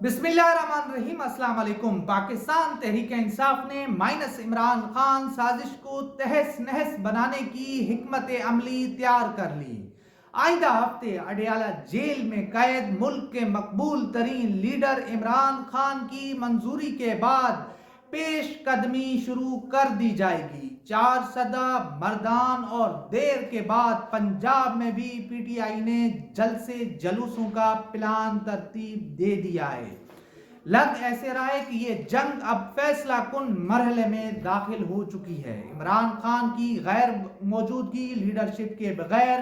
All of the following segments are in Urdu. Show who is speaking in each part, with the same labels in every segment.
Speaker 1: بسم اللہ الرحمن الرحیم۔ السلام علیکم۔ پاکستان تحریک انصاف نے مائنس عمران خان سازش کو تہس نہس بنانے کی حکمت عملی تیار کر لی۔ آئندہ ہفتے اڈیالہ جیل میں قید ملک کے مقبول ترین لیڈر عمران خان کی منظوری کے بعد پیش قدمی شروع کر دی جائے گی۔ 4 سدہ مردان اور دیر کے بعد پنجاب میں بھی پی ٹی آئی نے جلسے جلوسوں کا پلان ترتیب دے دیا ہے۔ لگ ایسے رہا ہے کہ یہ جنگ اب فیصلہ کن مرحلے میں داخل ہو چکی ہے۔ عمران خان کی غیر موجودگی، لیڈرشپ کے بغیر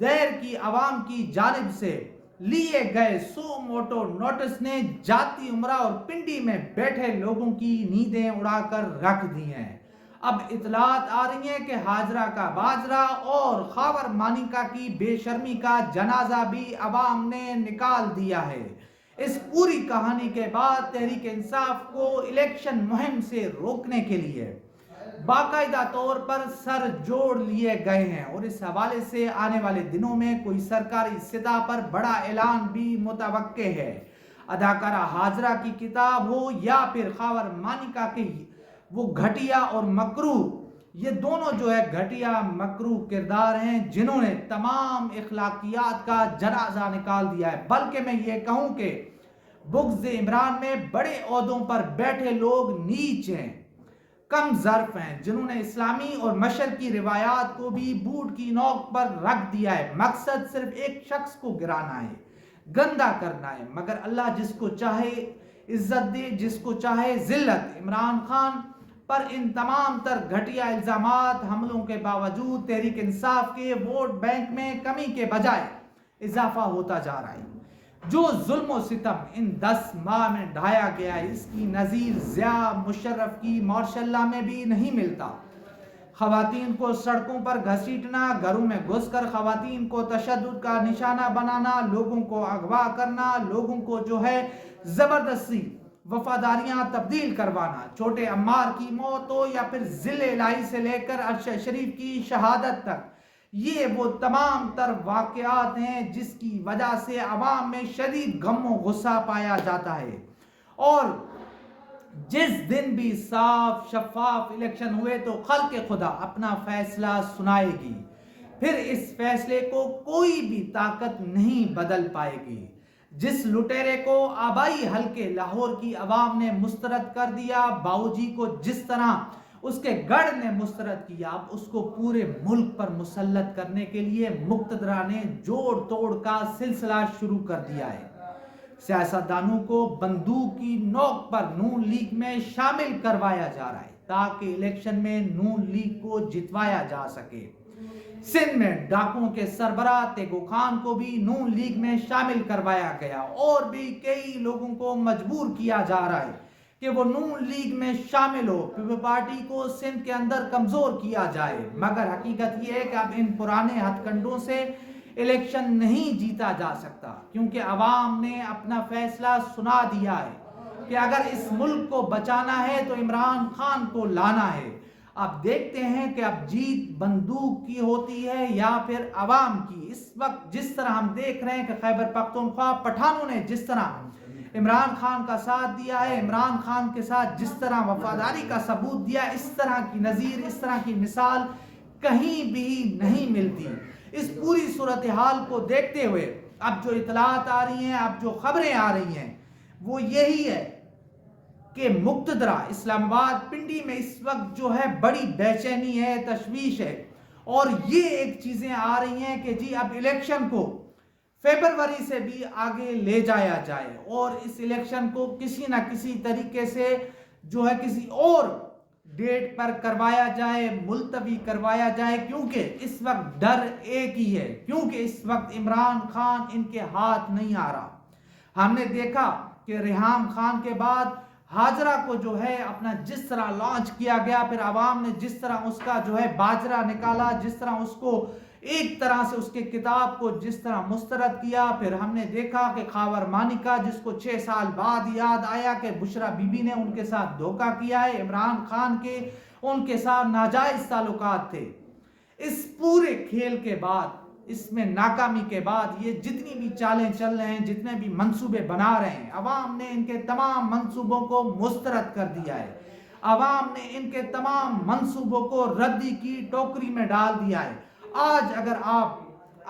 Speaker 1: دیر کی عوام کی جانب سے لیے گئے سو موٹو نوٹس نے جاتی عمرہ اور پنڈی میں بیٹھے لوگوں کی نیندیں اڑا کر رکھ دی ہیں۔ اب اطلاعات آ رہی ہیں کہ ہاجرہ کا باجرہ اور خاور مانیکا کی بے شرمی کا جنازہ بھی عوام نے نکال دیا ہے۔ اس پوری کہانی کے بعد تحریک انصاف کو الیکشن مہم سے روکنے کے لیے باقاعدہ طور پر سر جوڑ لیے گئے ہیں، اور اس حوالے سے آنے والے دنوں میں کوئی سرکاری سطح پر بڑا اعلان بھی متوقع ہے۔ اداکارہ ہاجرہ کی کتاب ہو یا پھر خاور مانیکا کی وہ گھٹیا اور مکروہ، یہ دونوں جو ہے گھٹیا مکروہ کردار ہیں جنہوں نے تمام اخلاقیات کا جنازہ نکال دیا ہے۔ بلکہ میں یہ کہوں کہ بغض عمران میں بڑے عہدوں پر بیٹھے لوگ نیچ ہیں، کم ظرف ہیں، جنہوں نے اسلامی اور مشرقی روایات کو بھی بوٹ کی نوک پر رکھ دیا ہے۔ مقصد صرف ایک شخص کو گرانا ہے، گندا کرنا ہے، مگر اللہ جس کو چاہے عزت دے، جس کو چاہے ذلت۔ عمران خان پر ان تمام تر گھٹیا الزامات حملوں کے باوجود تحریک انصاف کے ووٹ بینک میں کمی کے بجائے اضافہ ہوتا جا رہا ہے۔ جو ظلم و ستم ان 10 ماہ میں ڈھایا گیا ہے، اس کی نظیر ضیاء مشرف کی ماشاء اللہ میں بھی نہیں ملتا۔ خواتین کو سڑکوں پر گھسیٹنا، گھروں میں گھس کر خواتین کو تشدد کا نشانہ بنانا، لوگوں کو اغوا کرنا، لوگوں کو جو ہے زبردستی وفاداریاں تبدیل کروانا، چھوٹے عمار کی موت ہو یا پھر ذل الہی سے لے کر عرش شریف کی شہادت تک، یہ وہ تمام تر واقعات ہیں جس کی وجہ سے عوام میں شدید غم و غصہ پایا جاتا ہے۔ اور جس دن بھی صاف شفاف الیکشن ہوئے تو خلق خدا اپنا فیصلہ سنائے گی، پھر اس فیصلے کو کوئی بھی طاقت نہیں بدل پائے گی۔ جس لٹیرے کو آبائی حلقے لاہور کی عوام نے مسترد کر دیا، باؤجی کو جس طرح اس کے گڑھ نے مسترد کیا، اب اس کو پورے ملک پر مسلط کرنے کے لیے مقتدرہ نے جوڑ توڑ کا سلسلہ شروع کر دیا ہے۔ سیاستدانوں کو بندوق کی نوک پر نون لیگ میں شامل کروایا جا رہا ہے تاکہ الیکشن میں نون لیگ کو جتوایا جا سکے۔ سندھ میں ڈاکوؤں کے سربراہ تیگو خان کو بھی نون لیگ میں شامل کروایا گیا، اور بھی کئی لوگوں کو مجبور کیا جا رہا ہے کہ وہ نون لیگ میں شامل ہو، پارٹی کو سندھ کے اندر کمزور کیا جائے۔ مگر حقیقت یہ ہے کہ اب ان پرانے ہتھ کنڈوں سے الیکشن نہیں جیتا جا سکتا، کیونکہ عوام نے اپنا فیصلہ سنا دیا ہے کہ اگر اس ملک کو بچانا ہے تو عمران خان کو لانا ہے۔ اب دیکھتے ہیں کہ اب جیت بندوق کی ہوتی ہے یا پھر عوام کی۔ اس وقت جس طرح ہم دیکھ رہے ہیں کہ خیبر پختونخوا پٹھانوں نے جس طرح عمران خان کا ساتھ دیا ہے، عمران خان کے ساتھ جس طرح وفاداری کا ثبوت دیا، اس طرح کی نظیر، اس طرح کی مثال کہیں بھی نہیں ملتی۔ اس پوری صورتحال کو دیکھتے ہوئے اب جو اطلاعات آ رہی ہیں، اب جو خبریں آ رہی ہیں، وہ یہی ہے کہ مقتدرہ اسلام آباد پنڈی میں اس وقت جو ہے بڑی بے چینی ہے، تشویش ہے، اور یہ ایک چیزیں آ رہی ہیں کہ جی اب الیکشن کو فیبروری سے بھی آگے لے جایا جائے، اور اس الیکشن کو کسی نہ کسی طریقے سے جو ہے کسی اور ڈیٹ پر کروایا جائے، ملتوی کروایا جائے، کیونکہ اس وقت ڈر ایک ہی ہے، کیونکہ اس وقت عمران خان ان کے ہاتھ نہیں آ رہا۔ ہم نے دیکھا کہ ریحام خان کے بعد ہاجرہ کو جو ہے اپنا جس طرح لانچ کیا گیا، پھر عوام نے جس طرح اس کا جو ہے باجرہ نکالا، جس طرح اس کو ایک طرح سے اس کے کتاب کو جس طرح مسترد کیا، پھر ہم نے دیکھا کہ خاور مانیکا جس کو 6 سال بعد یاد آیا کہ بشرا بی بی نے ان کے ساتھ دھوکہ کیا ہے، عمران خان کے ان کے ساتھ ناجائز تعلقات تھے۔ اس پورے کھیل کے بعد اس میں ناکامی کے بعد یہ جتنی بھی چالیں چل رہے ہیں، جتنے بھی منصوبے بنا رہے ہیں، عوام نے ان کے تمام منصوبوں کو مسترد کر دیا ہے۔ عوام نے ان کے تمام منصوبوں کو ردی کی ٹوکری میں ڈال دیا ہے۔ آج اگر آپ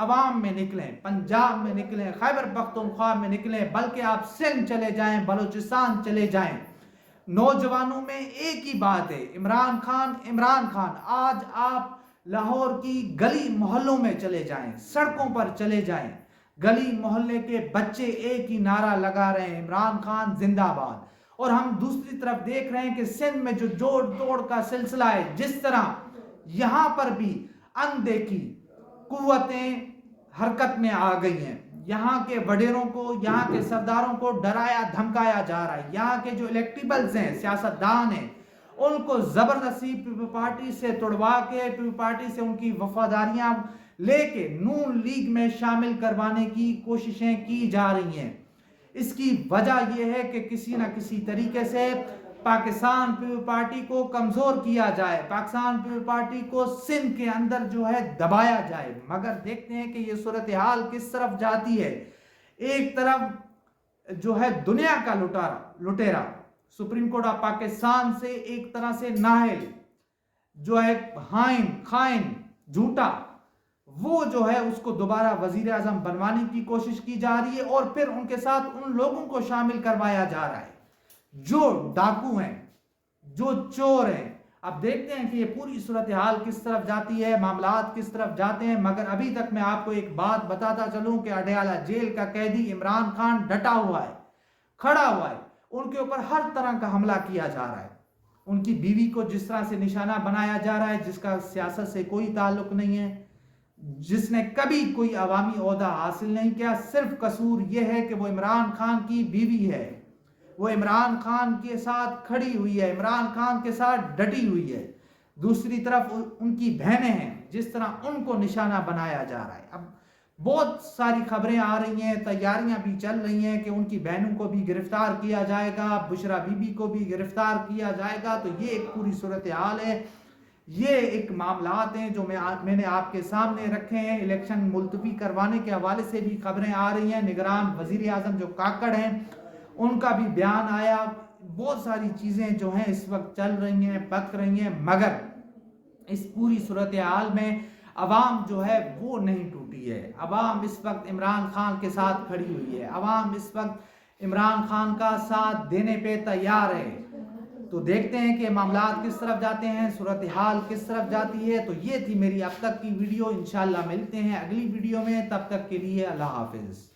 Speaker 1: عوام میں نکلیں، پنجاب میں نکلیں، خیبر پختونخوا میں نکلیں، بلکہ آپ سندھ چلے جائیں، بلوچستان چلے جائیں، نوجوانوں میں ایک ہی بات ہے، عمران خان، عمران خان۔ آج آپ لاہور کی گلی محلوں میں چلے جائیں، سڑکوں پر چلے جائیں، گلی محلے کے بچے ایک ہی نعرہ لگا رہے ہیں، عمران خان زندہ باد۔ اور ہم دوسری طرف دیکھ رہے ہیں کہ سندھ میں جو جوڑ توڑ کا سلسلہ ہے، جس طرح یہاں پر بھی اندیکھی قوتیں حرکت میں آ گئی ہیں، یہاں کے وڈیروں کو، یہاں کے سرداروں کو ڈرایا دھمکایا جا رہا ہے، یہاں کے جو الیکٹیبلز ہیں، سیاستدان ہیں، ان کو زبردستی پیپل پارٹی سے توڑوا کے، پیپل پارٹی سے ان کی وفاداریاں لے کے نون لیگ میں شامل کروانے کی کوششیں کی جا رہی ہیں۔ اس کی وجہ یہ ہے کہ کسی نہ کسی طریقے سے پاکستان پیپل پارٹی کو کمزور کیا جائے، پاکستان پیپل پارٹی کو سندھ کے اندر جو ہے دبایا جائے۔ مگر دیکھتے ہیں کہ یہ صورتحال کس طرف جاتی ہے۔ ایک طرف جو ہے دنیا کا لٹیرا سپریم کورٹ آف پاکستان سے ایک طرح سے نااہل، جو ہے خائن جھوٹا، وہ جو ہے اس کو دوبارہ وزیر اعظم بنوانے کی کوشش کی جا رہی ہے، اور پھر ان کے ساتھ ان لوگوں کو شامل کروایا جا رہا ہے جو ڈاکو ہیں، جو چور ہیں۔ اب دیکھتے ہیں کہ یہ پوری صورتحال کس طرف جاتی ہے، معاملات کس طرف جاتے ہیں۔ مگر ابھی تک میں آپ کو ایک بات بتاتا چلوں کہ اڈیالہ جیل کا قیدی عمران خان ڈٹا ہوا ہے، کھڑا ہوا ہے، ان کے اوپر ہر طرح کا حملہ کیا جا رہا ہے، ان کی بیوی کو جس طرح سے نشانہ بنایا جا رہا ہے، جس کا سیاست سے کوئی تعلق نہیں ہے، جس نے کبھی کوئی عوامی عہدہ حاصل نہیں کیا، صرف قصور یہ ہے کہ وہ عمران خان کی بیوی ہے، وہ عمران خان کے ساتھ کھڑی ہوئی ہے، عمران خان کے ساتھ ڈٹی ہوئی ہے۔ دوسری طرف ان کی بہنیں ہیں، جس طرح ان کو نشانہ بنایا جا رہا ہے۔ اب بہت ساری خبریں آ رہی ہیں، تیاریاں بھی چل رہی ہیں کہ ان کی بہنوں کو بھی گرفتار کیا جائے گا، بشرا بی بی کو بھی گرفتار کیا جائے گا۔ تو یہ ایک پوری صورتحال ہے، یہ ایک معاملات ہیں جو میں نے آپ کے سامنے رکھے ہیں۔ الیکشن ملتوی کروانے کے حوالے سے بھی خبریں آ رہی ہیں، نگران وزیر اعظم جو کاکڑ ہیں ان کا بھی بیان آیا، بہت ساری چیزیں جو ہیں اس وقت چل رہی ہیں، پک رہی ہیں۔ مگر اس پوری صورتحال میں عوام جو ہے وہ نہیں ٹوٹی ہے، عوام اس وقت عمران خان کے ساتھ کھڑی ہوئی ہے، عوام اس وقت عمران خان کا ساتھ دینے پہ تیار ہے۔ تو دیکھتے ہیں کہ معاملات کس طرف جاتے ہیں، صورتحال کس طرف جاتی ہے۔ تو یہ تھی میری اب تک کی ویڈیو، انشاءاللہ ملتے ہیں اگلی ویڈیو میں، تب تک کے لیے اللہ حافظ۔